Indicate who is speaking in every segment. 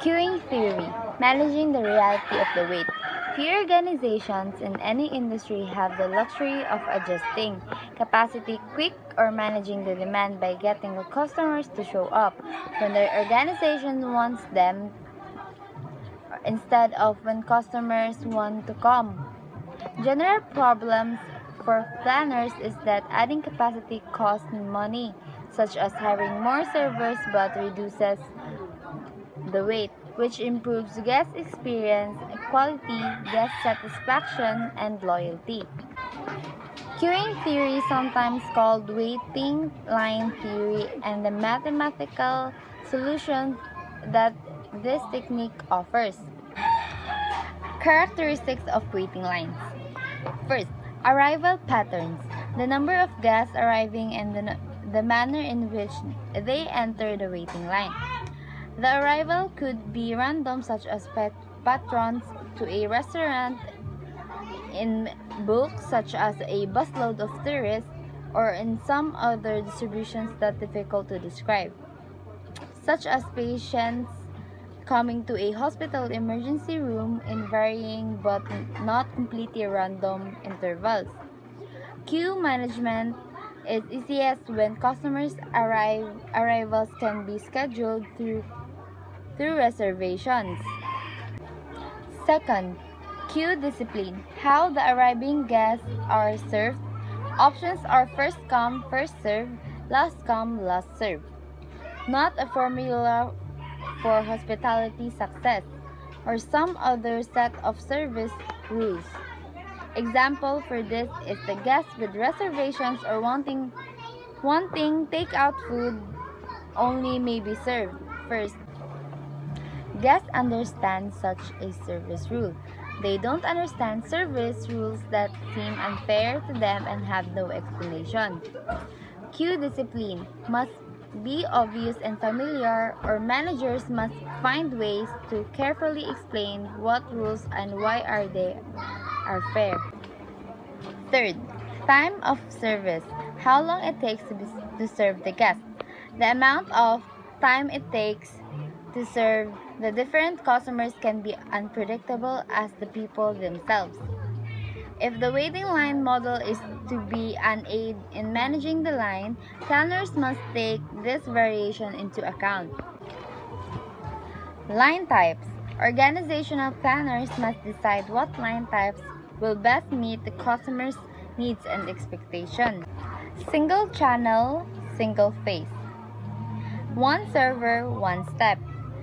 Speaker 1: Queuing theory, managing the reality of the wait. Few organizations in any industry have the luxury of adjusting capacity quick or managing the demand by getting the customers to show up when their organization wants them instead of when customers want to come. General problems for planners is that adding capacity costs money, such as hiring more servers but reduces the wait, which improves guest experience, quality, guest satisfaction, and loyalty. Queuing theory, sometimes called waiting line theory, and the mathematical solution that this technique offers. Characteristics of waiting lines. First, arrival patterns. The number of guests arriving and the manner in which they enter the waiting line. The arrival could be random, such as patrons to a restaurant in bulk, such as a busload of tourists, or in some other distributions that difficult to describe, such as patients coming to a hospital emergency room in varying but not completely random intervals. Queue management is easiest when customers' arrivals can be scheduled through reservations. Second, queue discipline. How the arriving guests are served. Options are first come, first serve, last come, last serve. Not a formula for hospitality success or some other set of service rules. Example for this is the guests with reservations or wanting takeout food only may be served first. Guests understand such a service rule. They don't understand service rules that seem unfair to them and have no explanation. Queue discipline must be obvious and familiar, or managers must find ways to carefully explain what rules and why they are fair. Third, time of service. How long it takes to serve the guest. The amount of time it takes to serve the different customers can be unpredictable as the people themselves. If the waiting line model is to be an aid in managing the line, planners must take this variation into account. Line types. Organizational planners must decide what line types will best meet the customer's needs and expectations. Single channel, single phase. One server, one step.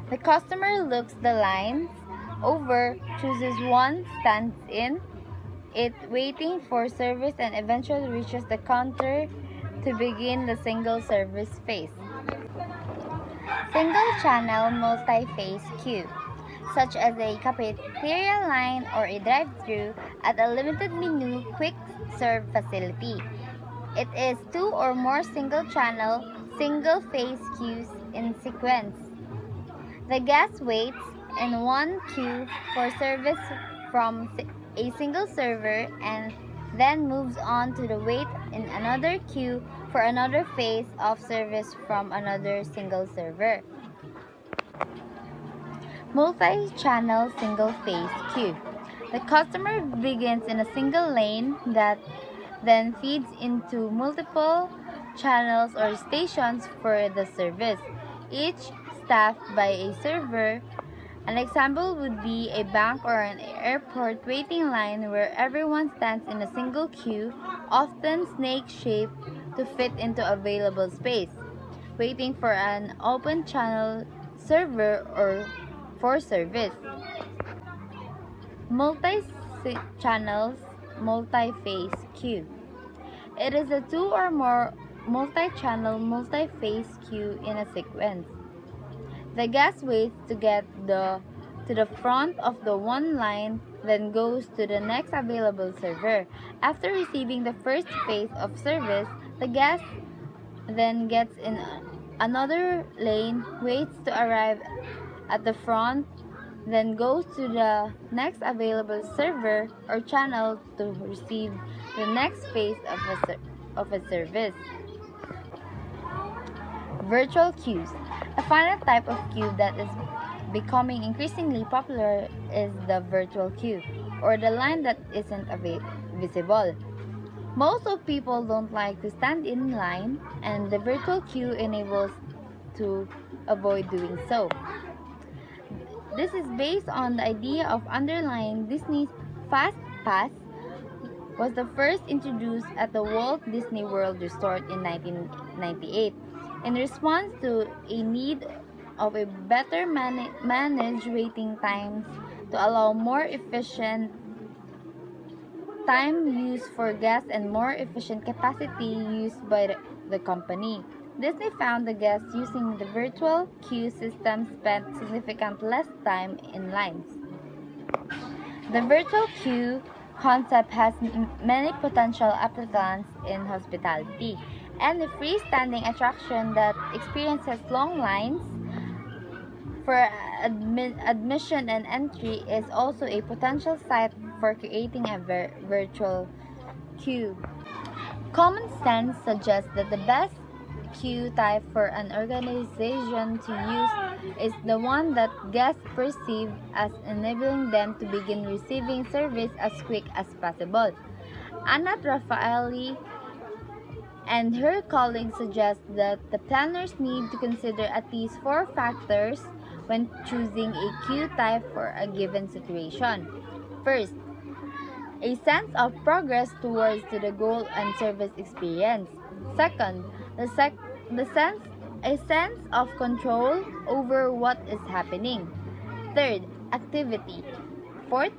Speaker 1: The customer looks the lines over, chooses one, stands in it, waiting for service, and eventually reaches the counter to begin the single service phase. Single channel multi-phase queue, such as a cafeteria line or a drive-thru at a limited menu quick serve facility. It is two or more single channel, single phase queues in sequence. The guest waits in one queue for service from a single server and then moves on to the wait in another queue for another phase of service from another single server. Multi-channel single phase queue. The customer begins in a single lane that then feeds into multiple channels or stations for the service, each staffed by a server. An example would be a bank or an airport waiting line where everyone stands in a single queue, often snake-shaped to fit into available space, waiting for an open channel server or for service. Multi-channels, multi-phase queue. It is a two or more multi-channel, multi-phase queue in a sequence. The guest waits to get to the front of the one line, then goes to the next available server. After receiving the first phase of service, the guest then gets in another lane, waits to arrive at the front, then goes to the next available server or channel to receive the next phase of a service. Virtual queues. A final type of queue that is becoming increasingly popular is the virtual queue, or the line that isn't visible. Most of people don't like to stand in line, and the virtual queue enables to avoid doing so. This is based on the idea of underlying Disney's Fast Pass was the first introduced at the Walt Disney World Resort in 1998 in response to a need of a better managed waiting times to allow more efficient time use for guests and more efficient capacity used by the company. Disney found the guests using the virtual queue system spent significantly less time in lines. The virtual queue concept has many potential applications in hospitality, and a freestanding attraction that experiences long lines for admission and entry is also a potential site for creating a virtual queue. Common sense suggests that the best queue type for an organization to use is the one that guests perceive as enabling them to begin receiving service as quick as possible. Anna Raffaelli and her colleagues suggest that the planners need to consider at least four factors when choosing a queue type for a given situation. First, a sense of progress towards the goal and service experience. Second, a sense of control over what is happening. Third, activity. Fourth,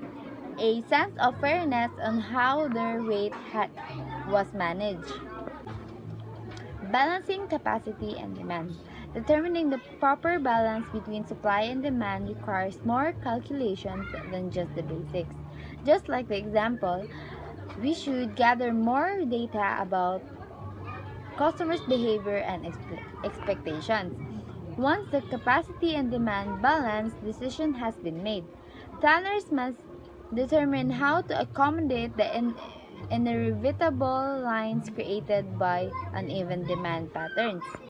Speaker 1: a sense of fairness on how their weight was managed. Balancing capacity and demand. Determining the proper balance between supply and demand requires more calculations than just the basics. Just like the example, we should gather more data about customers' behavior and expectations. Once the capacity and demand balance decision has been made, planners must determine how to accommodate the inevitable lines created by uneven demand patterns.